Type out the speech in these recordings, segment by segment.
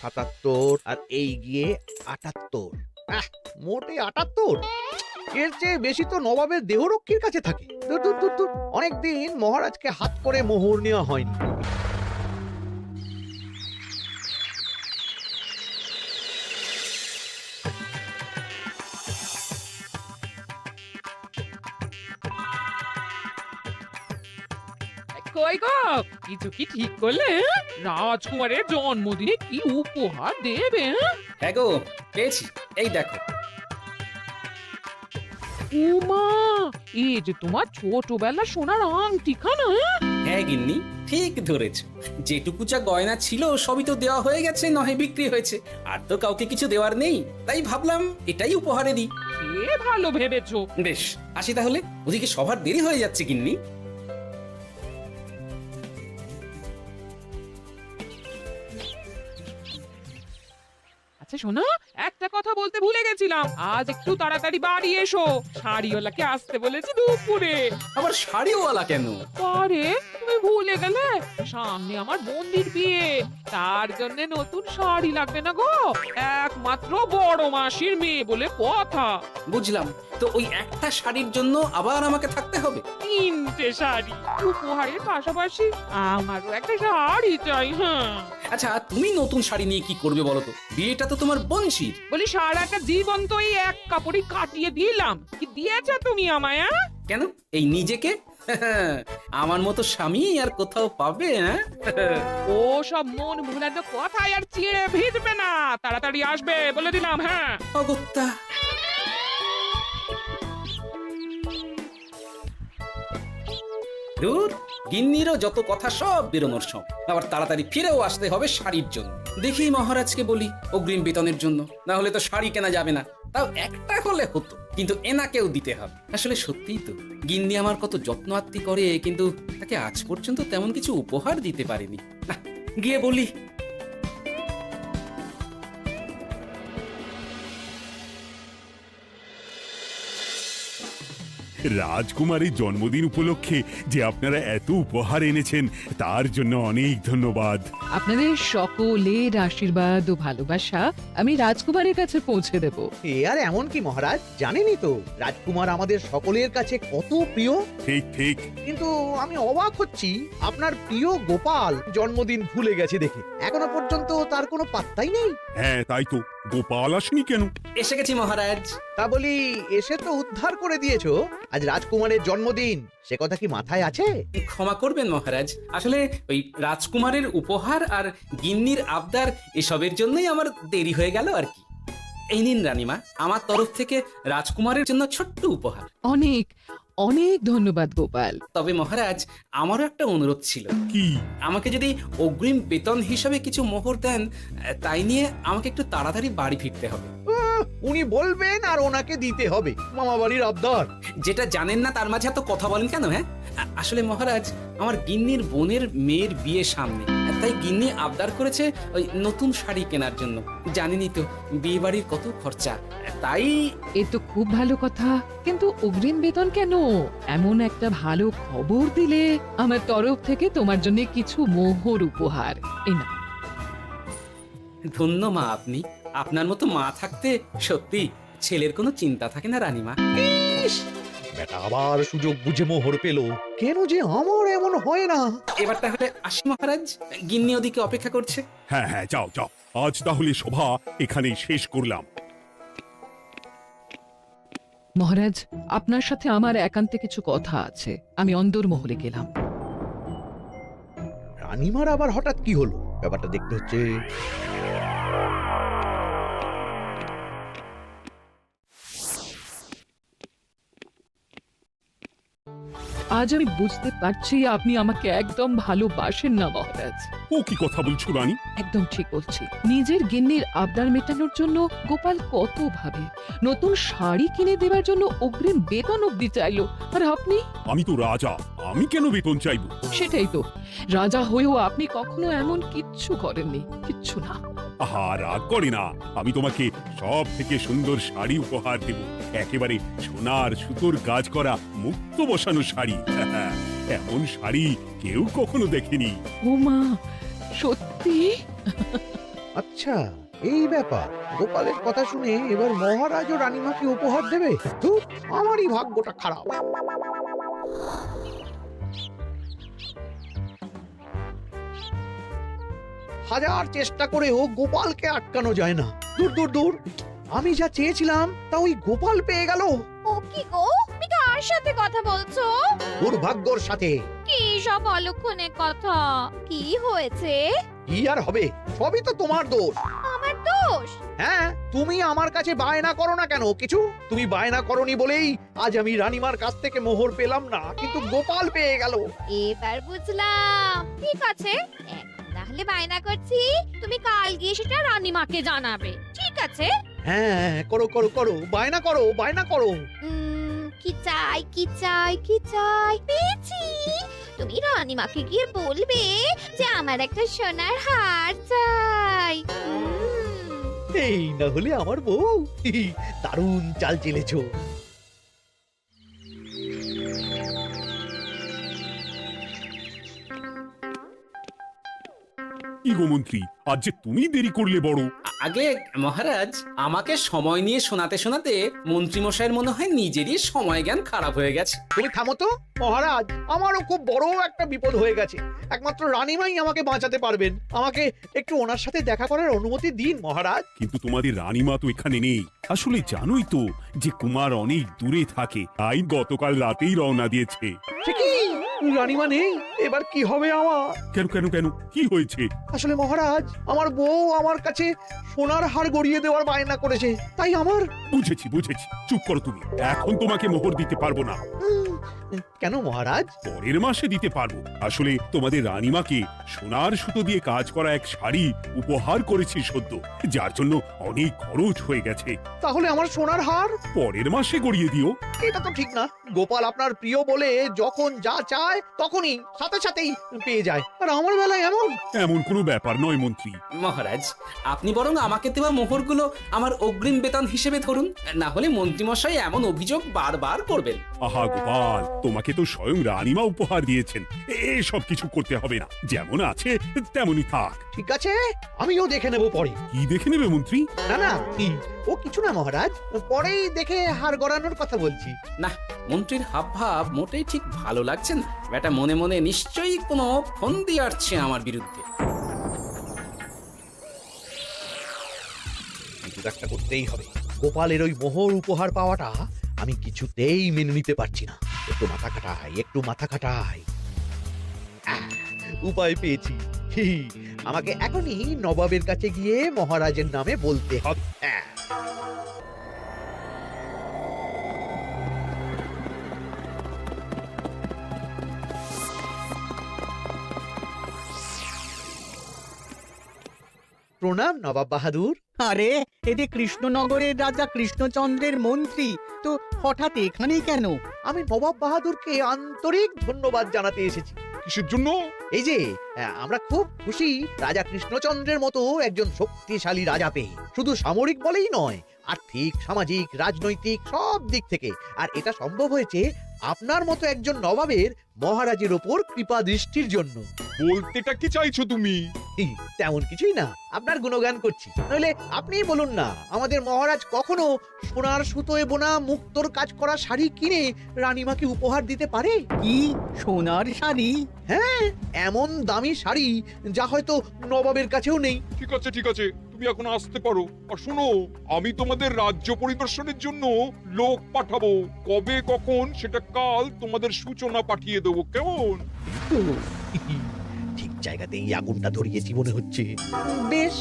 77 আর এই গিয়ে 78। মোটে 78। এর চেয়ে বেশি তো নবাবের দেহরক্ষীর কাছে থাকে। দূর দূর দূর দূর। অনেকদিন মহারাজকে হাত করে মোহর নেওয়া হয়নি। কই গো, কিছু কি ঠিক করলে? রাজকুমারের জন্মদিনে কি উপহার দেবে? হ্যাঁ গো, পেয়েছি। এই দেখো। উমা, এই যে তোমার ছোটবেলা সোনার আংটিখানা। হ্যাঁ গিন্নি, ঠিক ধরেছ। যেটুকু যা গয়না ছিল সবই তো দেওয়া হয়ে গেছে, নহে বিক্রি হয়েছে। আর তো কাউকে কিছু দেওয়ার নেই, তাই ভাবলাম এটাই উপহারে দিই। সে ভালো ভেবেছো। বেশ, আসি তাহলে। ওদিকে সবার দেরি হয়ে যাচ্ছে গিন্নি। আচ্ছা শোনো, একটা কথা বলতে ভুলে গেছিলাম। আজ একটু তাড়াতাড়ি বাড়ি এসো, শাড়িওয়ালাকে আসতে বলেছি দুপুরে। আবার শাড়িওয়ালা কেন? আরে তুমি ভুলে গেলে, সামনে আমার বোনদির বিয়ে, তার জন্য নতুন শাড়ি লাগবে না গো? একমাত্র বড় মাসির মেয়ে বলে কথা। বুঝলাম। তো ওই একটা শাড়ির জন্য আবার আমাকে থাকতে হবে? 3টে শাড়ি উপহারের পাশাপাশি আমারও একটা শাড়ি চাই। হ্যাঁ আচ্ছা, তুমি নতুন শাড়ি নিয়ে কি করবে বলো তো? বিয়েটা তো তোমার বংশীর। বলি, সারাটা জীবন তো এই এক কাপড়ই কাটিয়ে দিলাম, কি দিয়েছো তুমি আমায়? কেন, এই নিজেকে? আমার মতো স্বামী আর কোথাও পাবে? ও সব মন ভুলানো কথায় আর চিড়ে ভিজবে না, তাড়াতাড়ি আসবে বলে দিলাম। হ্যাঁ অগত্যা। দূর, গিন্নিরও যত কথা সব বেরোনোর সব। আবার তাড়াতাড়ি ফিরেও আসতে হবে শাড়ির জন্য। দেখি মহারাজকে বলি অগ্রিম বেতনের জন্য, না হলে তো শাড়ি কেনা যাবে না। তাও একটা হলে হতো, কিন্তু এনাকেও দিতে হবে। আসলে সত্যিই তো, গিন্নি আমার কত যত্ন আত্তি করে, কিন্তু তাকে আজ পর্যন্ত তেমন কিছু উপহার দিতে পারিনি। না, গিয়ে বলি। রাজকুমারীর জন্মদিন উপলক্ষে যে আপনারা এত উপহার এনেছেন তার জন্য অনেক ধন্যবাদ। আপনাদের সকলের আশীর্বাদ ও ভালোবাসা আমি রাজকুমারের কাছে পৌঁছে দেব। এ আর এমন কি মহারাজ, জানেনই তো রাজকুমার আমাদের সকলের কাছে কত প্রিয়। ঠিক ঠিক। কিন্তু আমি অবাক হচ্ছি আপনার প্রিয় গোপাল জন্মদিন ভুলে গেছে দেখে। এখনো পর্যন্ত তার কোনো পাত্তাই নেই। হ্যাঁ তাই তো, গোপাল আসেনি কেন? এসে গেছি মহারাজ। তা বলি, এসে তো উদ্ধার করে দিয়েছো। আজ রাজকুমারের জন্মদিন, সে কথা কি মাথায় আছে? ক্ষমা করবেন মহারাজ, আসলে ওই রাজকুমারের উপহার আর গিন্নির আবদার এসবের জন্যই আমার দেরি হয়ে গেল আর কি। এই নিন রানীমা, আমার তরফ থেকে রাজকুমারের জন্য ছোট্ট উপহার। অনেক অনেক ধন্যবাদ গোপাল। তবে মহারাজ, আমারও একটা অনুরোধ ছিল। কি? আমাকে যদি অগ্রিম বেতন হিসাবে কিছু মোহর দেন, তাই নিয়ে আমাকে একটু তাড়াতাড়ি বাড়ি ফিরতে হবে। উনি বলবেন আর ওনাকে দিতে হবে, মামা বাড়ির আবদার। যেটা জানেন না তার মাঝে এত কথা বলেন কেন? হ্যাঁ, আসলে মহারাজ, আমার গিন্নির বোনের মেয়ের বিয়ে সামনে, তাই গিন্নি আবদার করেছে ওই নতুন শাড়ি কেনার জন্য। জানেনই তো বিয়ে বাড়ির কত খরচা, তাই। এ তো খুব ভালো কথা, কিন্তু অগ্রিম বেতন কেন? এমন একটা ভালো খবর দিলে আমার তরফ থেকে তোমার জন্য কিছু মোহর উপহার। এই না, ধন্য মা আপনি। আপনার মতো মা থাকতে সত্যি ছেলের কোনো চিন্তা থাকে না রানীমা। বেটা আবার সুযোগ বুঝে মোহর পেল। কেন যে আমার এমন হয় না। এবার তাহলে আসি মহারাজ, গিন্নি ওদিকে অপেক্ষা করছে। হ্যাঁ হ্যাঁ, যাও যাও। আজ তাহলে সভা এখানেই শেষ করলাম। মহারাজ, আপনার সাথে আমার একান্তে কিছু কথা আছে। আমি অন্দরমহলে গেলাম। রানীমার আবার হঠাৎ কি হলো, ব্যাপারটা দেখতে হচ্ছে। আজ আমি বুঝতে পারছি আপনি আমাকে একদম ভালোবাসেন না মহারাজ। ও কি কথা বলছো রানী? একদম ঠিক বলছি। নিজের গিন্নির আবদার মেটানোর জন্য গোপাল কত ভাবে, নতুন শাড়ি কিনে দেওয়ার জন্য অগ্রিম বেতন অব্দি চাইলো, আর আপনি? আমি তো রাজা, আমি কেন বেতন চাইবো? সেটাই তো, রাজা হয়েও আপনি কখনো এমন কিচ্ছু করেননি, কিচ্ছু না। আহা, রাগ করে না। আমি তোমাকে সব থেকে সুন্দর শাড়ি উপহার দেব, একেবারে সোনার সুতোর কাজ করা মুক্ত বসানো শাড়ি। এমন শাড়ি কেউ কখনো দেখেনি। ও মা, সত্যি? আচ্ছা আচ্ছা, এই ব্যাপার। গোপালের কথা শুনে এবার মহারাজ ও রানীমাকে উপহার দেবে। ধুর, আমারই ভাগ্যটা খারাপ। হাজার চেষ্টা করেও গোপালকে আটকানো যায় না। দূর দূর দূর, আমি যা চেয়েছিলাম তা ওই গোপাল পেয়ে গেল। ও কি গো, তুমি কার সাথে কথা বলছো? দুর্ভাগ্যর সাথে। কি সব অলক্ষণে কথা? কি হয়েছে? কি আর হবে, সবই তো তোমার দোষ। আমার দোষ? হ্যাঁ, তুমি আমার কাছে বায়না করো না কেন কিছু? তুমি বায়না করনি বলেই আজ আমি রানীমার কাছ থেকে মোহর পেলাম না, কিন্তু গোপাল পেয়ে গেল। এবার বুঝলাম। ঠিক আছে, এখন তাহলে বায়না করছি, তুমি কাল গিয়ে সেটা রানীমাকে জানাবে। ঠিক আছে? হ্যাঁ, করো করো করো, বায়না করো, বায়না করো। কি চাই, কি চাই, কি চাই? পেয়েছি। তুমি রানীমাকে গিয়ে বলবে যে আমার একটা সোনার হার চাই। এই না হলে আমার বউ। দারুণ চাল চেলেছো। কি গো মন্ত্রী, আজ যে তুমি দেরি করলে বড়। আগে মহারাজ, আমাকে সময় নিয়ে শোনাতে শোনাতে মন্ত্রীমশাইয়ের মনে হয় নিজেরই সময় জ্ঞান খারাপ হয়ে গেছে। তুমি থামো তো মহারাজ, আমারও খুব বড় একটা বিপদ হয়ে গেছে। একমাত্র রানীমাই আমাকে বাঁচাতে পারবেন। আমাকে একটু ওনার সাথে দেখা করার অনুমতি দিন মহারাজ। কিন্তু তোমাদের রানীমা তো এখানে নেই। আসলে জানোই তো যে কুমার অনেক দূরে থাকে, তাই গতকাল রাতেই রওনা দিয়েছে। সে কি, রানীমা নেই? এবার কি হবে আমার? কেন কেন কেন, কি হয়েছে? আসলে মহারাজ, আমার বউ আমার কাছে সোনার হার গড়িয়ে দেওয়ার বায়না করেছে, তাই আমার। বুঝেছি বুঝেছি, চুপ করো তুমি। এখন তোমাকে মোহর দিতে পারবো না। কেন মহারাজ? পরের মাসে দিতে পারবো। আসলে তোমাদের রানীমাকে সোনার সুতো দিয়ে কাজ করা এক শাড়ি উপহার করেছি সদ্য, যার জন্য অনেক খরচ হয়ে গেছে। তাহলে আমার সোনার হার পরের মাসে গড়িয়ে দিও। এটা তো ঠিক না। গোপাল আপনার প্রিয় বলে যখন যা চায় তখনই সাথে সাথেই পেয়ে যায়, আর আমার বেলায় এমন। এমন কোনো ব্যাপার নয় মন্ত্রী। মহারাজ, আপনি বরং আমাকে দেওয়া মোহরগুলো আমার অগ্রিম বেতন হিসেবে ধরুন, না হলে মন্ত্রীমশাই এমন অভিযোগ বারবার করবেন। আহা গোপাল, তোমাকে তো স্বয়ং রানীমা উপহার দিয়েছেন, এসব কিছু করতে হবে না। যেমন আছে তেমনই থাক। ঠিক আছে, আমিও দেখে নেব পরে। কি দেখে নেবে মন্ত্রী? না না, ও কিছু না মহারাজ, পরেই দেখে হার গড়ানোর কথা বলছি। না, মন্ত্রীর হাবভাব মোটেই ঠিক ভালো লাগছে না। বেটা মনে মনে নিশ্চয়ই কোনো ফন্দি আটছে আমার বিরুদ্ধে। কিছু একটা করতেই হবে। গোপালের ওই মোহর উপহার পাওয়াটা আমি কিছুতেই মেনে নিতে পারছি না। একটু মাথা খাটাই, একটু মাথা খাটাই। উপায় পেয়েছি। আমাকে এখনই নবাবের কাছে গিয়ে মহারাজের নামে বলতে হবে। প্রণাম নবাব বাহাদুর। আরে এ যে কৃষ্ণনগরের রাজা কৃষ্ণচন্দ্রের মন্ত্রী, তো হঠাৎ এখানেই কেন? আমি নবাব বাহাদুরকে আন্তরিক ধন্যবাদ জানাতে এসেছি। কিসের জন্য? এই যে আমরা খুব খুশি রাজা কৃষ্ণচন্দ্রের মতো একজন শক্তিশালী রাজা পেয়ে। শুধু সামরিক বলেই নয়, আর্থিক, সামাজিক, রাজনৈতিক সব দিক থেকে। আর এটা সম্ভব হয়েছে আপনার মতো একজন নবাবের মহারাজের ওপর কৃপা দৃষ্টির জন্য। বলতেটা কি চাইছো তুমি? তেমন কিছুই না, আপনার গুণগান করছি। নইলে আপনিই বলুন না, আমাদের মহারাজ কখনো সোনার সুতোয় বোনা মুক্তোর কাজ করা শাড়ি কিনে রানীমাকে উপহার দিতে পারে? কি সোনার শাড়ি? হ্যাঁ, এমন দামি শাড়ি যা হয়তো নবাবের কাছেও নেই। ঠিক আছে ঠিক আছে, তুমি এখন আসতে পারো। আর শোনো, আমি তোমাদের রাজ্য পরিদর্শনের জন্য লোক পাঠাবো। কবে কখন সেটা কাল তোমাদের সূচনা পাঠিয়ে দেবো, কেমন? ঠিক জায়গাতেই আগুনটা ধরিয়েছি মনে হচ্ছে। বেশ,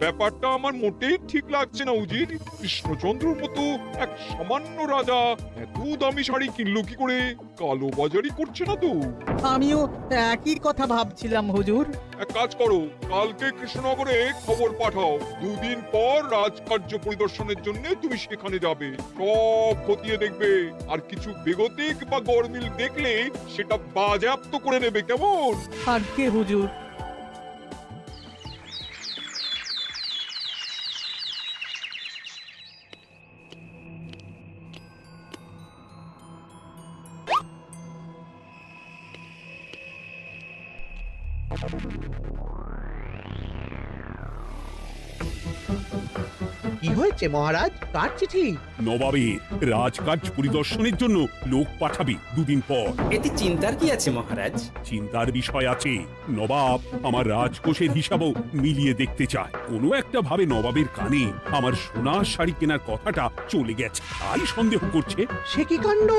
ব্যাপারটা আমার মোটেই ঠিক লাগছে না উজির। কৃষ্ণচন্দ্রর মতো এক সামান্য রাজা এত দামি শাড়ি কিনলো কি করে? কালো বাজারি করছে না তো? আমিও একই কথা ভাবছিলাম হুজুর। এক কাজ করো, কালকে কৃষ্ণনগরে খবর পাঠাও। 2 দিন পর রাজকার্য পরিদর্শনের জন্য তুমি সেখানে যাবে। সব খতিয়ে দেখবে, আর কিছু বেগতিক বা গরমিল দেখলে সেটা বাজেয়াপ্ত করে নেবে, কেমন? আজকে হুজুর। কি হয়েছে মহারাজ? কার চিঠি? নবাবের রাজকার্য পরিদর্শনের জন্য লোক পাঠাবে দুদিন পর। এতে চিন্তার কি আছে মহারাজ? চিন্তার বিষয় আছে। নবাব আমার রাজকোষের হিসাবও মিলিয়ে দেখতে চায়। কোনো একটা ভাবে নবাবের কানে আমার সোনার শাড়ি কেনার কথাটা চলে গেছে, তাই সন্দেহ করছে। সে কি কাণ্ড!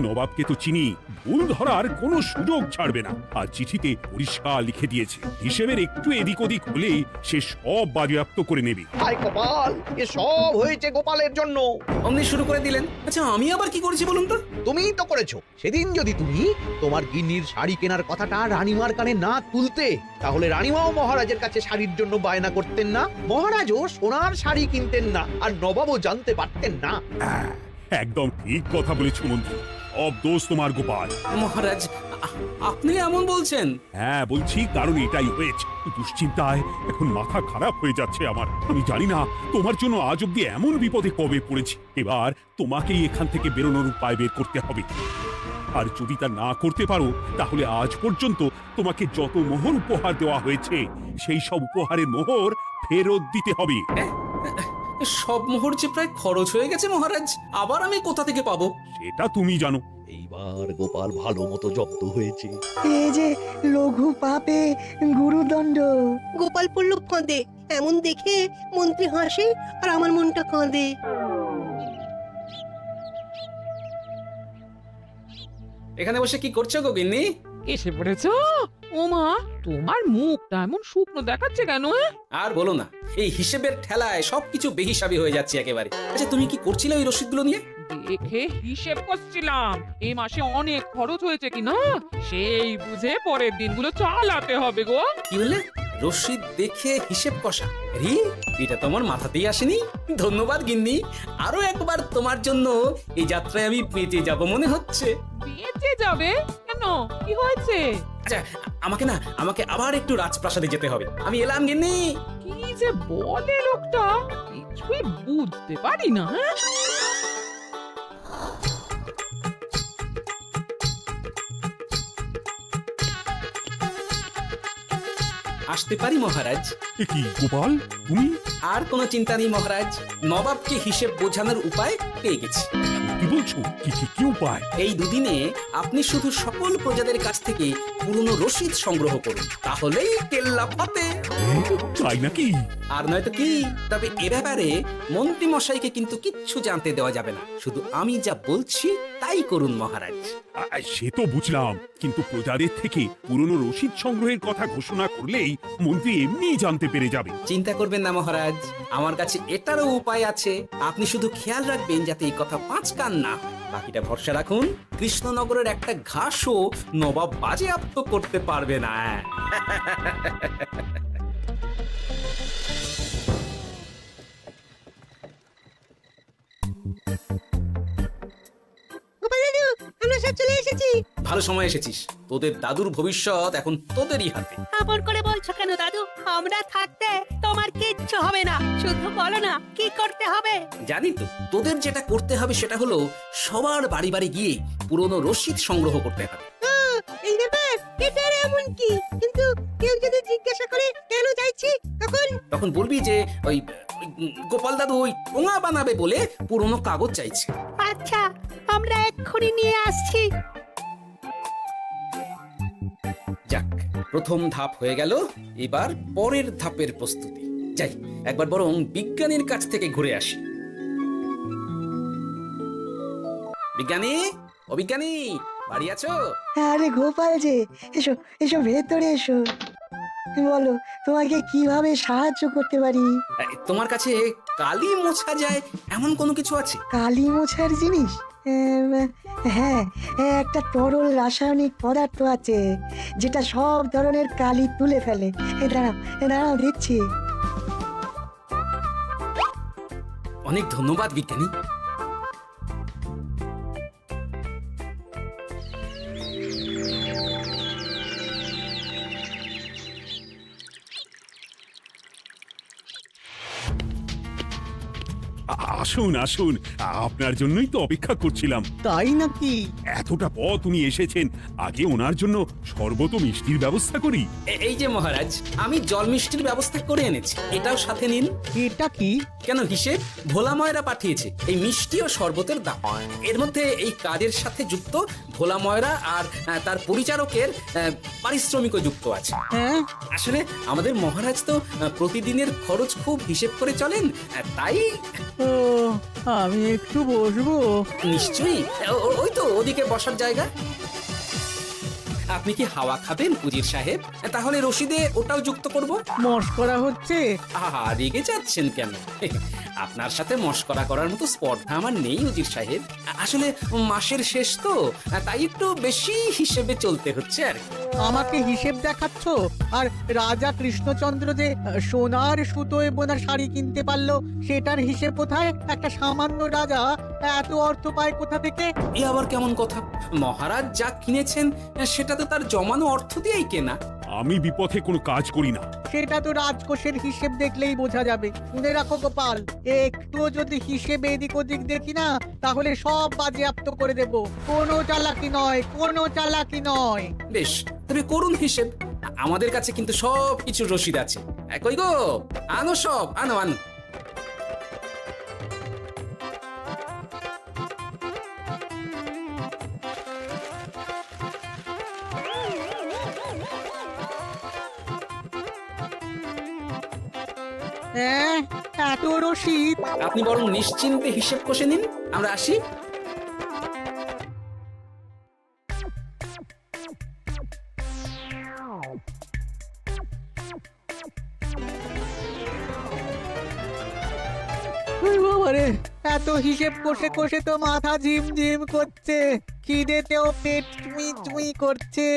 নবাবকে তো চিনি, ভুল ধরার কোনো সুযোগ ছাড়বে না। আর চিঠিতে পরিষ্কার লিখে দিয়েছে, হিসেবের একটু এদিক ওদিক হলেই সে সব বাজেয়াপ্ত করে নেবে। হায় কপাল, এ সব হয়েছে গোপালের জন্য। অমনি শুরু করে দিলেন। আচ্ছা, আমি আবার কি করেছি বলুন তো? তুমিই তো করেছো। সেদিন যদি তুমি তোমার গিন্নির শাড়ি কেনার কথাটা রানীমার কানে না তুলতে, তাহলে রানীমাও মহারাজের কাছে শাড়ির জন্য বায়না করতেন না, মহারাজও সোনার শাড়ি কিনতেন না, আর নবাবও জানতে পারতেন না। একদম ঠিক কথা বলেছ মন্ত্রী, সব দোষ তোমার গোপাল। মহারাজ, আপনি এমন বলছেন? হ্যাঁ বলছি, কারণ এটাই হয়েছে। দুশ্চিন্তায় এখন মাথা খারাপ হয়ে যাচ্ছে আমার। আমি জানি না তোমার জন্য আজ অব্দি এমন বিপদে কবে পড়েছি। এবার তোমাকেই এখান থেকে বেরোনোর উপায় বের করতে হবে। আর যদি তা না করতে পারো, তাহলে আজ পর্যন্ত তোমাকে যত মোহর উপহার দেওয়া হয়েছে, সেই সব উপহারের মোহর ফেরত দিতে হবে। সব মোহর যে প্রায় খরচ হয়ে গেছে মহারাজ, আবার আমি কোথা থেকে পাবো? সেটা তুমি জানো। এইবার গোপাল ভালো মতো জব্দ হয়েছে। এই যে লঘু পাপে গুরুদণ্ড। গোপাল পড়ল ফাঁদে, এমন দেখে মন্ত্রী হাসে আর আমার মনটা কাঁদে। এখানে বসে কি করছো গো গিন্নি? এসে পড়েছ? ওমা, তোমার মুখটা এমন শুকনো দেখাচ্ছে কেন? আর বলো না, এই হিসেবের ঠেলায় সবকিছু বেহিসাবি হয়ে যাচ্ছে একেবারে। আচ্ছা, তুমি কি করছিলে ওই রসিদগুলো নিয়ে? দেখে হিসেব করছিলাম এই মাসে অনেক খরচ হয়েছে কিনা, সেই বুঝে পরের দিনগুলো চালাতে হবে গো। কি বললে? রসিদ দেখে হিসেব কষা? রি, এটা তো আমার মাথাতেই আসেনি। ধন্যবাদ গিন্নি, আরো একবার তোমার জন্য এই যাত্রায় আমি বেঁচে যাব মনে হচ্ছে। বেঁচে যাবে কেন? কি হয়েছে? আচ্ছা, আমাকে আবার একটু রাজপ্রাসাদে যেতে হবে। আমি এলাম গিন্নি। কি যে বলে লোকটা, কিছুই বুঝতে পারি না। আসতে পারি মহারাজ? এ কি গোপাল, তুমি? আর কোনো চিন্তা নেই মহারাজ, নবাবকে হিসেব বোঝানোর উপায় পেয়ে গেছি। কি বলছো? কি উপায়? এই দুদিনে আপনি শুধু সকল প্রজাদের কাছ থেকে পুরনো রসিদ সংগ্রহ করুন, তাহলেই কেল্লা ফাতে। তাই নাকি? আর নয়তো কি? তবে এ ব্যাপারে মন্ত্রী মশাইকে কিন্তু কিচ্ছু জানতে দেওয়া যাবে না। শুধু আমি যা বলছি তাই করুন মহারাজ। সে তো বুঝলাম, কিন্তু প্রজাদের থেকে পুরনো রসিদ সংগ্রহের কথা ঘোষণা করলেই মন্ত্রী এমনিই জানতে পেরে যাবে। চিন্তা করবেন না মহারাজ, আমার কাছে এটারও উপায় আছে। আপনি শুধু খেয়াল রাখবেন যাতে এই কথা পাঁচ কান না। বাকিটা ভরসা রাখুন, কৃষ্ণনগরের একটা ঘাসও নবাব বাজেয়াপ্ত করতে পারবে না। আমরা সব চলে এসেছি। ভালো সময় এসেছিস, তোদের দাদুর ভবিষ্যৎ এখন তোদেরই হাতে। আপন করে বলছো কেন দাদু? আমরা থাকতে তোমার কিচ্ছু হবে না, শুধু বলো না কি করতে হবে। জানি তো, তোদের যেটা করতে হবে সেটা হলো সবার বাড়ি বাড়ি গিয়ে পুরনো রসিদ সংগ্রহ করতে হবে। এই ব্যাপার, এটা এমন কি? কিন্তু কেউ যদি জিজ্ঞাসা করে কেন চাইছি, তখন বলবি যে ওই গোপাল দাদু ওই টোঙা বানাবে বলে পুরনো কাগজ চাইছে। আচ্ছা, আমরা এক্ষুনি নিয়ে আসছি। যাক, প্রথম ধাপ হয়ে গেল, এবার পরের ধাপের প্রস্তুতি। যাই, একবার বরং বিজ্ঞানীর কাছ থেকে ঘুরে আসি। বিজ্ঞানী, ও বিজ্ঞানী, বাড়ি আছো? আরে গোপাল যে, এসো এসো ভেতরে এসো। বলো, তোমাকে কিভাবে সাহায্য করতে পারি? তোমার কাছে কালি মোছা যায় এমন কোনো কিছু আছে? কালি মোছার জিনিস? হ্যাঁ, একটা তরল রাসায়নিক পদার্থ আছে যেটা সব ধরনের কালি তুলে ফেলে। দাঁড়াও দিচ্ছি। অনেক ধন্যবাদ বিজ্ঞানী। আসুন আসুন, আপনার জন্যই তো অপেক্ষা করছিলাম। তাই নাকি? এতটা পথ উনি এসেছেন, আগে ওনার জন্য শরবত ও মিষ্টির ব্যবস্থা করি। এই যে মহারাজ, আমি জল মিষ্টির ব্যবস্থা করে এনেছি, এটাও সাথে নিন। এটা কি? কেন হিসেব? ভোলা ময়রা পাঠিয়েছে এই মিষ্টি ও শরবতের দাম। এর মধ্যে এই কাজের সাথে যুক্ত ভোলা ময়রা আর তার পরিচারকের পারিশ্রমিকও যুক্ত আছে। হ্যাঁ, আসলে আমাদের মহারাজ তো প্রতিদিনের খরচ খুব হিসেব করে চলেন, তাই ও আমি একটু বসবো? নিশ্চয়ই। ওই তো ওদিকে বসার জায়গা। আপনি কি হাওয়া খাবেন উজির সাহেব? তাহলে রশিদে ওটাও যুক্ত করব। মস্করা হচ্ছে? আহা, রেগে যাচ্ছেন কেন? আপনার সাথে মস্করা করার মতো স্পর্ধা আমার নেই উজির সাহেব। আসলে মাসের শেষ তো, তাই একটু বেশি হিসেবে চলতে হচ্ছে আর কি। আমাকে হিসেব দেখাচ্ছ? আর রাজা কৃষ্ণচন্দ্র যে সোনার সুতোয় বোনা শাড়ি কিনতে পারলো, সেটার হিসেব কোথায়? একটা সামান্য রাজা এত অর্থ পায় কোথা থেকে? এ আবার কেমন কথা? মহারাজ যা কিনেছেন সেটা তো তার জমানো অর্থ দিয়েই কেনা। আমি বিপথে কোনো কাজ করি না। সেটা তো রাজকোষের হিসেব দেখলেই বোঝা যাবে। শুনে রাখো গোপাল, একটুও যদি হিসেবে এদিক ওদিক দেখি না, তাহলে সব বাজেয়াপ্ত করে দেব। কোনো চালাকি নয়, কোনো চালাকি নয়। বেশ, তবে করুন হিসেব। আমাদের কাছে কিন্তু সব কিছু রসিদ আছে। কই গো, আনো সব, আনো আনো। হ্যাঁ, এত রসিদ? আপনি বরং নিশ্চিন্তে হিসেব কষে নিন, আমরা আসি। ওই বাবারে, এত হিসেব কষে কষে তো মাথা ঝিমঝিম করছে, খিদেতেও পেট চুই চুই করছে।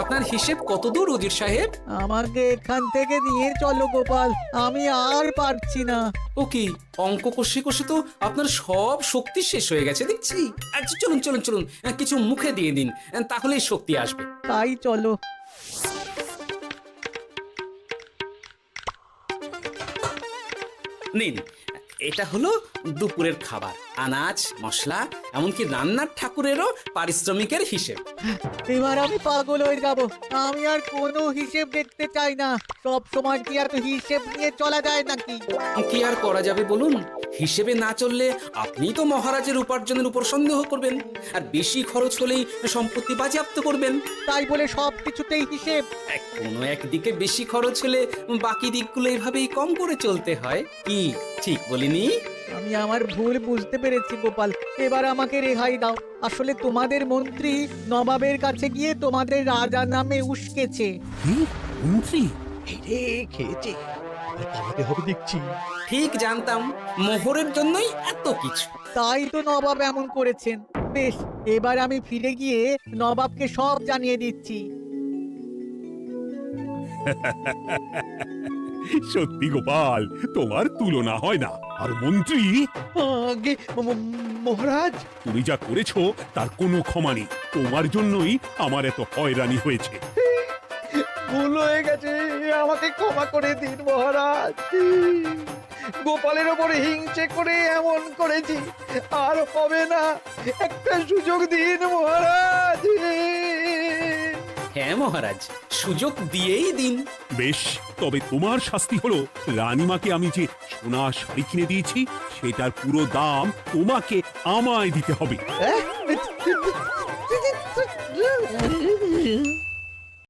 আপনার হিসেব কত দূর উজির সাহেব? আমাকে এখান থেকে নিয়ে চলো গোপাল, আমি আর পারছি না। ও কি, অঙ্ক কষে কষে তো আপনার সব শক্তি শেষ হয়ে গেছে দেখছি। আচ্ছা চলুন চলুন চলুন, কিছু মুখে দিয়ে দিন, তাহলেই শক্তি আসবে। তাই চলো। নিন, এটা হলো দুপুরের খাবার, আনাজ মশলা এমনকি রান্নার ঠাকুরেরও পারিশ্রমিকের হিসেব। এবার আমি পাগল হয়ে যাব। আমি আর কোনো হিসেব দেখতে চাই না। সব সময় কি এত হিসেব নিয়ে চলা যায় নাকি? কি আর করা যাবে বলুন? হিসেবে না চললে আপনিই তো মহারাজের উপার্জনের উপর সন্দেহ করবেন, আর বেশি খরচ হলেই সম্পত্তি বাজেয়াপ্ত করবেন। তাই বলে সব কিছুতেই হিসেব? কোনো একদিকে বেশি খরচ হলে বাকি দিকগুলো এইভাবেই কম করে চলতে হয়। কি ঠিক বলিনি? আমি আমার ভুল বুঝতে পেরেছি গোপাল, এবার আমাকে রেহাই দাও। আসলে তোমাদের মন্ত্রী নবাবের কাছে গিয়ে তোমাদের রাজা নামে উস্কেছে। কি মন্ত্রী? এই রে, খেয়েছে, আর পালাতে হবে দেখছি। ঠিক জানতাম, মোহরের জন্যই এত কিছু। তাই তো নবাব এমন করেছেন। বেশ, এবার আমি ফিরে গিয়ে নবাবকে সব জানিয়ে দিচ্ছি। সত্যি গোপাল, তোমার তুলনা হয় না। আর মন্ত্রী, আগে মহারাজ, তুমি যা করেছো তার কোনো ক্ষমা নেই। তোমার জন্যই আমার এত হয়রানি হয়েছে। ভুল হয়ে গেছে, আমাকে ক্ষমা করে দিন মহারাজ। গোপালের ওপরে হিংসে করে এমন করেছি, আর হবে না। একটা সুযোগ দিন মহারাজ। হ্যাঁ মহারাজ, সুযোগ দিয়েই দিন। বেশ, তবে তোমার শাস্তি হলো রানীমাকে আমি যে সোনা শাড়ি কিনে দিয়েছি সেটার পুরো দাম তোমাকে আমায় দিতে হবে।